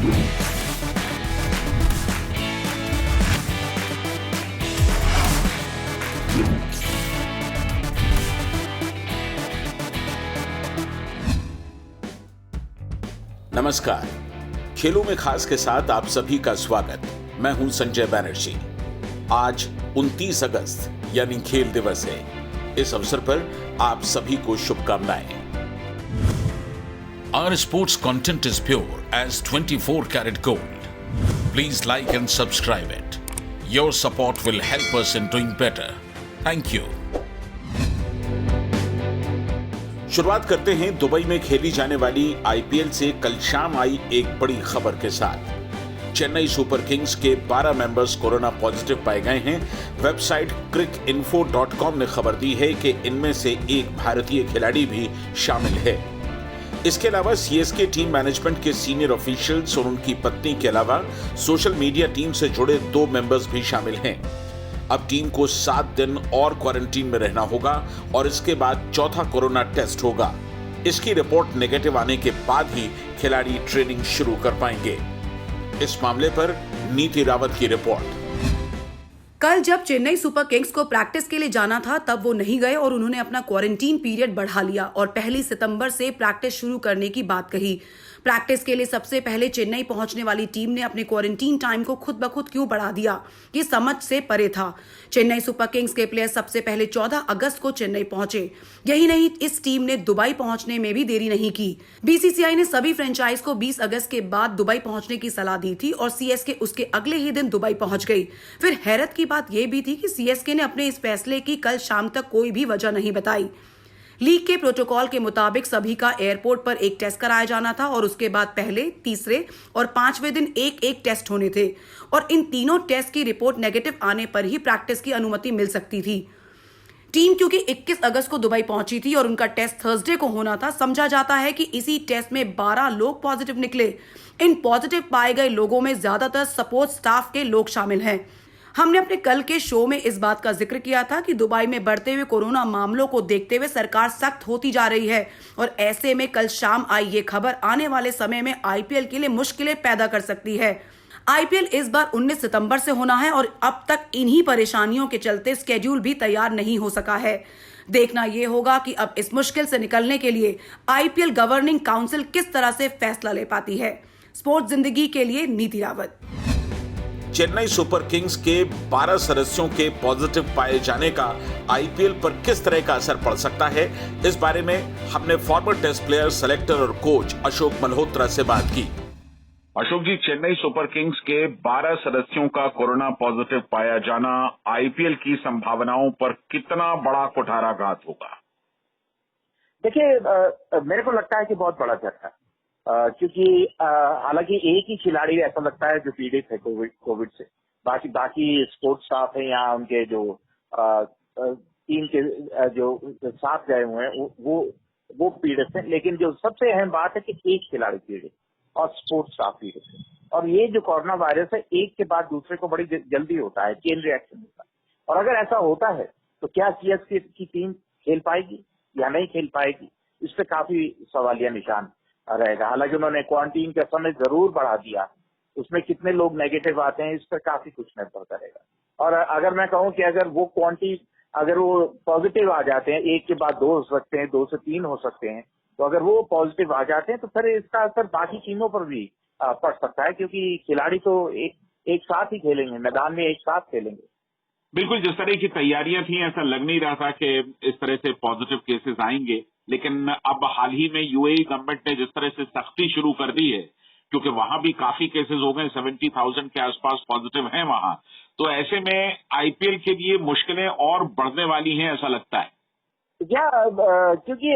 नमस्कार, खेलों में खास के साथ आप सभी का स्वागत। मैं हूं संजय बैनर्जी। आज 29 अगस्त यानी खेल दिवस है। इस अवसर पर आप सभी को शुभकामनाएं। Our sports content is pure as 24 karat gold. Please like and subscribe it. Your support will help us in doing better. Thank you. शुरुआत करते हैं दुबई में खेली जाने वाली आईपीएल से कल शाम आई एक बड़ी खबर के साथ। चेन्नई सुपर किंग्स के 12 मेंबर्स कोरोना पॉजिटिव पाए गए हैं। वेबसाइट cricinfo.com ने खबर दी है कि इनमें से एक भारतीय खिलाड़ी भी शामिल है। इसके अलावा सीएसके टीम मैनेजमेंट के सीनियर ऑफिशियल्स और उनकी पत्नी के अलावा सोशल मीडिया टीम से जुड़े 2 मेंबर्स भी शामिल हैं। अब टीम को 7 दिन और क्वारंटीन में रहना होगा और इसके बाद चौथा कोरोना टेस्ट होगा। इसकी रिपोर्ट नेगेटिव आने के बाद ही खिलाड़ी ट्रेनिंग शुरू कर पाएंगे। इस मामले पर नीति रावत की रिपोर्ट। कल जब चेन्नई सुपर किंग्स को प्रैक्टिस के लिए जाना था तब वो नहीं गए और उन्होंने अपना क्वारंटीन पीरियड बढ़ा लिया और 1 सितंबर से प्रैक्टिस शुरू करने की बात कही। प्रैक्टिस के लिए सबसे पहले चेन्नई पहुंचने वाली टीम ने अपने क्वारंटीन टाइम को खुद ब खुद क्यों बढ़ा दिया, ये समझ से परे था। चेन्नई सुपर किंग्स के प्लेयर सबसे पहले 14 अगस्त को चेन्नई पहुंचे। यही नहीं, इस टीम ने दुबई पहुंचने में भी देरी नहीं की। बीसीसीआई ने सभी फ्रेंचाइज को 20 अगस्त के बाद दुबई पहुंचने की सलाह दी थी और सीएसके उसके अगले ही दिन दुबई पहुंच गई। फिर हैरत की बात यह भी थी कि सीएसके ने अपने इस फैसले की कल शाम तक कोई भी वजह नहीं बताई। लीग के प्रोटोकॉल के मुताबिक सभी का एयरपोर्ट पर एक टेस्ट कराया जाना था और उसके बाद पहले, तीसरे और 5वें दिन एक टेस्ट होने थे और इन तीनों टेस्ट की रिपोर्ट नेगेटिव आने पर ही प्रैक्टिस की अनुमति मिल सकती थी। टीम क्योंकि 21 अगस्त को दुबई पहुंची थी और उनका टेस्ट थर्सडे को होना था, समझा जाता है कि इसी टेस्ट में 12 लोग पॉजिटिव निकले। इन पॉजिटिव पाए गए लोगों में ज्यादातर सपोर्ट स्टाफ के लोग शामिल हैं। हमने अपने कल के शो में इस बात का जिक्र किया था कि दुबई में बढ़ते हुए कोरोना मामलों को देखते हुए सरकार सख्त होती जा रही है और ऐसे में कल शाम आई ये खबर आने वाले समय में आईपीएल के लिए मुश्किलें पैदा कर सकती है। आईपीएल इस बार 19 सितंबर से होना है और अब तक इन्हीं परेशानियों के चलते स्केड्यूल भी तैयार नहीं हो सका है। देखना यह होगा कि अब इस मुश्किल से निकलने के लिए आईपीएल गवर्निंग काउंसिल किस तरह से फैसला ले पाती है। स्पोर्ट्स जिंदगी के लिए नीति रावत। चेन्नई सुपर किंग्स के 12 सदस्यों के पॉजिटिव पाए जाने का आईपीएल पर किस तरह का असर पड़ सकता है, इस बारे में हमने फॉर्मर टेस्ट प्लेयर, सेलेक्टर और कोच अशोक मल्होत्रा से बात की। अशोक जी, चेन्नई सुपर किंग्स के 12 सदस्यों का कोरोना पॉजिटिव पाया जाना आईपीएल की संभावनाओं पर कितना बड़ा कुठाराघात होगा? देखिए, मेरे को लगता है कि बहुत बड़ा झटका, क्योंकि हालांकि एक ही खिलाड़ी ऐसा लगता है जो पीड़ित है कोविड से। बाकी स्पोर्ट्स स्टाफ है यहाँ, उनके जो टीम के जो साथ गए हुए हैं वो पीड़ित है। लेकिन जो सबसे अहम बात है कि एक खिलाड़ी पीड़ित और स्पोर्ट्स स्टाफ पीड़ित है। और ये जो कोरोना वायरस है, एक के बाद दूसरे को बड़ी जल्दी होता है, चेन रिएक्शन होता है। और अगर ऐसा होता है तो क्या सीएसके की टीम खेल पाएगी या नहीं खेल पाएगी, इस पे काफी सवालिया निशान रहेगा। हालांकि उन्होंने क्वारंटीन का समय जरूर बढ़ा दिया, उसमें कितने लोग नेगेटिव आते हैं इस पर काफी कुछ निर्भर करेगा। और अगर मैं कहूं कि अगर वो पॉजिटिव आ जाते हैं, एक के बाद 2 हो सकते हैं, 2 से 3 हो सकते हैं, तो अगर वो पॉजिटिव आ जाते हैं तो फिर इसका असर बाकी टीमों पर भी पड़ सकता है, क्योंकि खिलाड़ी तो एक साथ ही खेलेंगे, मैदान में एक साथ खेलेंगे। बिल्कुल, जिस तरह की तैयारियां थी ऐसा लग नहीं रहा था कि इस तरह से पॉजिटिव केसेस आएंगे। लेकिन अब हाल ही में यूएई गवर्नमेंट ने जिस तरह से सख्ती शुरू कर दी है, क्योंकि वहां भी काफी केसेस हो गए, 70,000 के आसपास पॉजिटिव हैं वहां, तो ऐसे में आईपीएल के लिए मुश्किलें और बढ़ने वाली हैं ऐसा लगता है। क्योंकि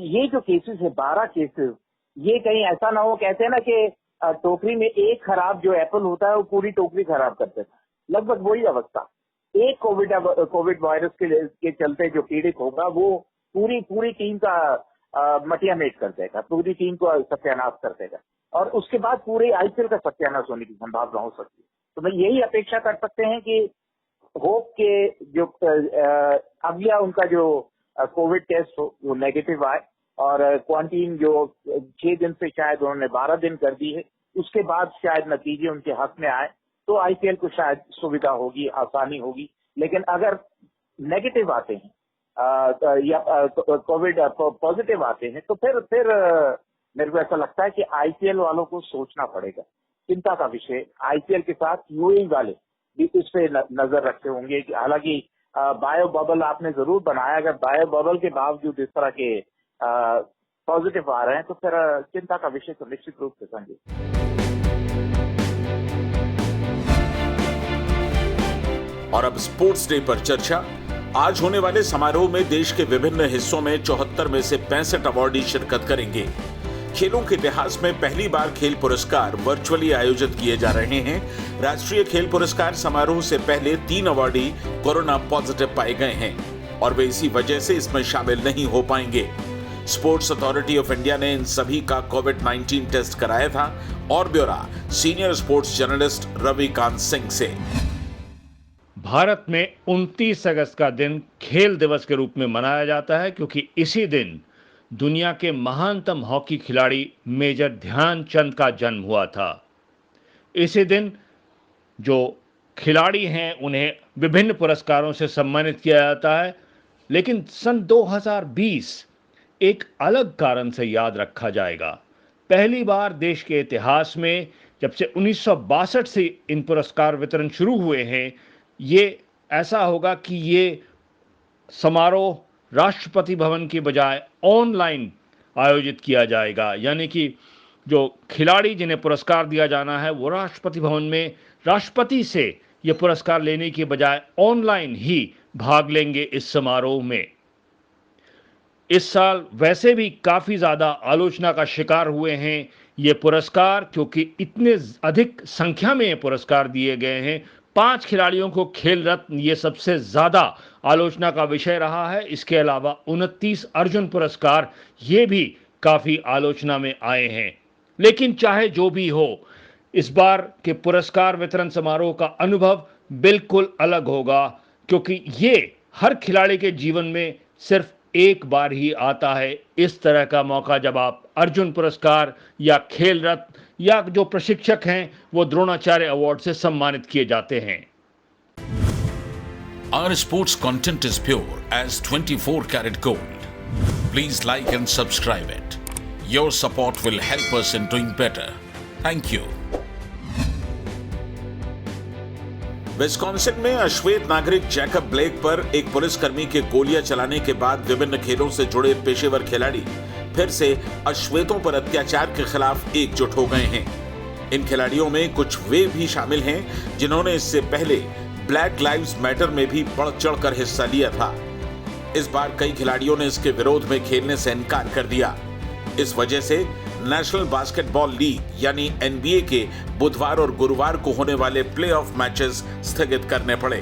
ये जो केसेस है, 12 केसेस, ये कहीं ऐसा ना हो, कहते हैं ना कि टोकरी में एक खराब जो एप्पल होता है वो पूरी टोकरी खराब कर देता है, लगभग वही अवस्था। एक कोविड वायरस के चलते जो पीड़ित होगा वो पूरी टीम का मटियामेट कर देगा, पूरी टीम को सत्यानाश कर देगा और उसके बाद पूरे आईपीएल का सत्यानाश होने की संभावना हो सकती है। तो मैं यही अपेक्षा कर सकते हैं कि होप के जो अगला उनका जो कोविड टेस्ट हो वो नेगेटिव आए और क्वारंटीन जो 6 दिन से शायद उन्होंने 12 दिन कर दी है, उसके बाद शायद नतीजे उनके हक में आए तो आईपीएल को शायद सुविधा होगी, आसानी होगी। लेकिन अगर नेगेटिव आते हैं या कोविड पॉजिटिव आते हैं तो फिर मेरे को ऐसा लगता है कि आईपीएल वालों को सोचना पड़ेगा। चिंता का विषय, आईपीएल के साथ यूएई वाले भी इस पे नजर रखते होंगे कि हालांकि बायो बबल आपने जरूर बनाया, अगर बायो बबल के बावजूद इस तरह के पॉजिटिव आ रहे हैं तो फिर चिंता का विषय तो निश्चित रूप से संजय। और अब स्पोर्ट्स डे पर चर्चा। आज होने वाले समारोह में देश के विभिन्न हिस्सों में 74 में से 65 अवार्डी शिरकत करेंगे। खेलों के इतिहास में पहली बार खेल पुरस्कार वर्चुअली आयोजित किए जा रहे हैं। राष्ट्रीय खेल पुरस्कार समारोह से पहले 3 अवार्डी कोरोना पॉजिटिव पाए गए हैं और वे इसी वजह से इसमें शामिल नहीं हो पाएंगे। स्पोर्ट्स अथॉरिटी ऑफ इंडिया ने इन सभी का कोविड-19 टेस्ट कराया था। और ब्यौरा senior sports journalist Ravikant Singh से। भारत में 29 अगस्त का दिन खेल दिवस के रूप में मनाया जाता है क्योंकि इसी दिन दुनिया के महानतम हॉकी खिलाड़ी मेजर ध्यानचंद का जन्म हुआ था। इसी दिन जो खिलाड़ी हैं उन्हें विभिन्न पुरस्कारों से सम्मानित किया जाता है, लेकिन सन 2020 एक अलग कारण से याद रखा जाएगा। पहली बार देश के इतिहास में जब से 1962 से इन पुरस्कार वितरण शुरू हुए हैं, ये ऐसा होगा कि ये समारोह राष्ट्रपति भवन की बजाय ऑनलाइन आयोजित किया जाएगा। यानी कि जो खिलाड़ी जिन्हें पुरस्कार दिया जाना है वो राष्ट्रपति भवन में राष्ट्रपति से ये पुरस्कार लेने की बजाय ऑनलाइन ही भाग लेंगे इस समारोह में। इस साल वैसे भी काफ़ी ज़्यादा आलोचना का शिकार हुए हैं ये पुरस्कार, क्योंकि इतने अधिक संख्या में ये पुरस्कार दिए गए हैं। 5 खिलाड़ियों को खेल रत्न ये सबसे ज़्यादा आलोचना का विषय रहा है। इसके अलावा 29 अर्जुन पुरस्कार ये भी काफ़ी आलोचना में आए हैं। लेकिन चाहे जो भी हो, इस बार के पुरस्कार वितरण समारोह का अनुभव बिल्कुल अलग होगा, क्योंकि ये हर खिलाड़ी के जीवन में सिर्फ एक बार ही आता है। इस तरह का मौका जब आप अर्जुन पुरस्कार या खेल रत्न या जो प्रशिक्षक हैं वो द्रोणाचार्य अवार्ड से सम्मानित किए जाते हैं। Our sports content is pure as 24 karat gold. Please like and subscribe it. Your support will help us in doing better. Thank you. Wisconsin में अश्वेत नागरिक जैकब ब्लेक पर एक पुलिसकर्मी के गोलियां चलाने के बाद विभिन्न खेलों से जुड़े पेशेवर खिलाड़ी फिर से अश्वेतों पर अत्याचार के खिलाफ एकजुट हो गए हैं। इन खिलाड़ियों में कुछ वे भी शामिल हैं जिन्होंने इससे पहले ब्लैक लाइव्स मैटर में भी बढ़ चढ़कर हिस्सा लिया था। इस बार कई खिलाड़ियों ने इसके विरोध में खेलने से इनकार कर दिया। इस वजह से नेशनल बास्केटबॉल लीग यानी एनबीए के बुधवार और गुरुवार को होने वाले प्लेऑफ मैचेस स्थगित करने पड़े।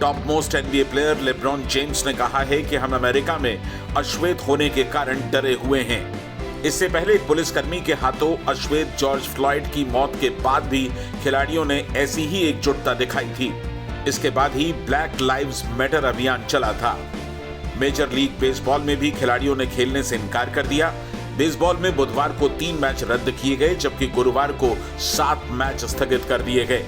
Top most NBA player LeBron James ने कहा है कि हम अमेरिका में अश्वेत होने के कारण डरे हुए हैं। इससे पहले एक पुलिसकर्मी के हाथों अश्वेत जॉर्ज फ्लॉयड की मौत के बाद भी खिलाड़ियों ने ऐसी ही एकजुटता दिखाई थी। इसके बाद ही ब्लैक लाइव्स मैटर अभियान चला था। मेजर लीग बेसबॉल में भी खिलाड़ियों ने खेलने से इनकार कर दिया। बेसबॉल में बुधवार को 3 मैच रद्द किए गए, जबकि गुरुवार को 7 मैच स्थगित कर दिए गए।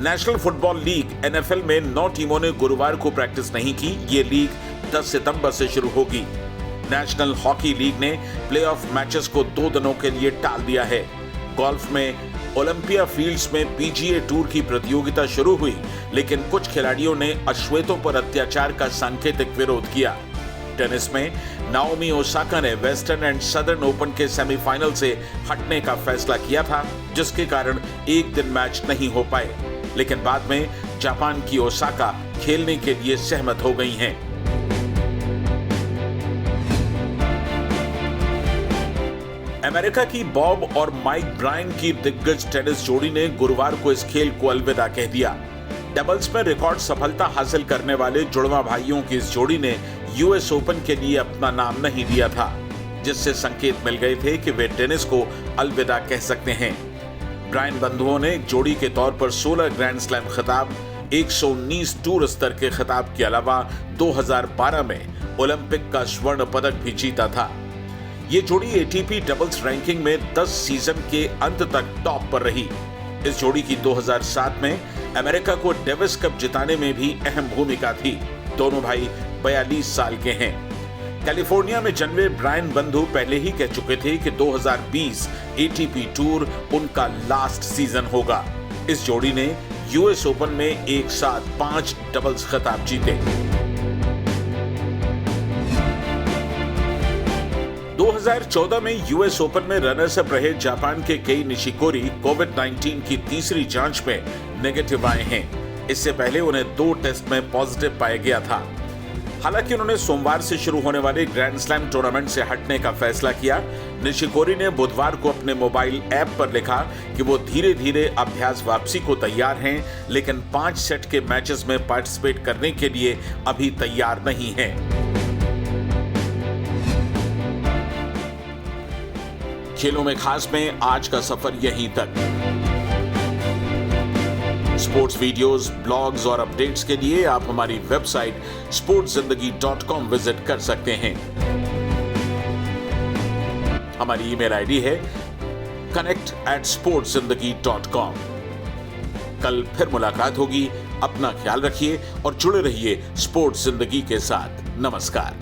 नेशनल फुटबॉल लीग एनएफएल में 9 टीमों ने गुरुवार को प्रैक्टिस नहीं की। ये लीग 10 सितंबर से शुरू होगी। नेशनल हॉकी लीग ने प्लेऑफ मैचेस को 2 दिनों के लिए टाल दिया है। गोल्फ में ओलंपिया फील्ड्स में पीजीए टूर की प्रतियोगिता शुरू हुई, लेकिन कुछ खिलाड़ियों ने अश्वेतों पर अत्याचार का सांकेतिक विरोध किया। टेनिस में नाओमी ओसाका ने वेस्टर्न एंड सदर्न ओपन के सेमीफाइनल से हटने का फैसला किया था, जिसके कारण एक दिन मैच नहीं हो पाए, लेकिन बाद में जापान की ओसाका खेलने के लिए सहमत हो गई हैं। अमेरिका की बॉब और माइक ब्रायन की दिग्गज टेनिस जोड़ी ने गुरुवार को इस खेल को अलविदा कह दिया। डबल्स में रिकॉर्ड सफलता हासिल करने वाले जुड़वा भाइयों की इस जोड़ी ने यूएस ओपन के लिए अपना नाम नहीं लिया था, जिससे संकेत मिल गए थे कि वे टेनिस को अलविदा कह सकते हैं। ब्रायन बंधुओं ने एक जोड़ी के तौर पर 16 ग्रैंड स्लैम खिताब, 119 टूर स्तर के खिताब के अलावा 2012 में ओलंपिक का स्वर्ण पदक भी जीता था। ये जोड़ी एटीपी डबल्स रैंकिंग में 10 सीजन के अंत तक टॉप पर रही। इस जोड़ी की 2007 में अमेरिका को डेविस कप जिताने में भी अहम भूमिका थी। दोनों भाई 42 साल के हैं। कैलिफोर्निया में जन्मे ब्रायन बंधु पहले ही कह चुके थे कि 2020 एटीपी टूर उनका लास्ट सीजन होगा। इस जोड़ी ने यूएस ओपन में एक साथ 5 डबल्स खिताब जीते। 2014 में यूएस ओपन में रनर्स अप रहे जापान के केई निशिकोरी कोविड-19 की तीसरी जांच में नेगेटिव आए हैं। इससे पहले उन्हें 2 टेस्ट में पॉजिटिव पाया गया था। हालांकि उन्होंने सोमवार से शुरू होने वाले ग्रैंड स्लैम टूर्नामेंट से हटने का फैसला किया। निशिकोरी ने बुधवार को अपने मोबाइल ऐप पर लिखा कि वो धीरे धीरे अभ्यास वापसी को तैयार हैं, लेकिन 5 सेट के मैचेस में पार्टिसिपेट करने के लिए अभी तैयार नहीं हैं। खेलों में खास में आज का सफर यहीं तक। स्पोर्ट्स वीडियोस, ब्लॉग्स और अपडेट्स के लिए आप हमारी वेबसाइट sportszindagi.com विजिट कर सकते हैं। हमारी ईमेल आईडी है connect@sportszindagi.com। कल फिर मुलाकात होगी। अपना ख्याल रखिए और जुड़े रहिए स्पोर्ट्स जिंदगी के साथ। नमस्कार।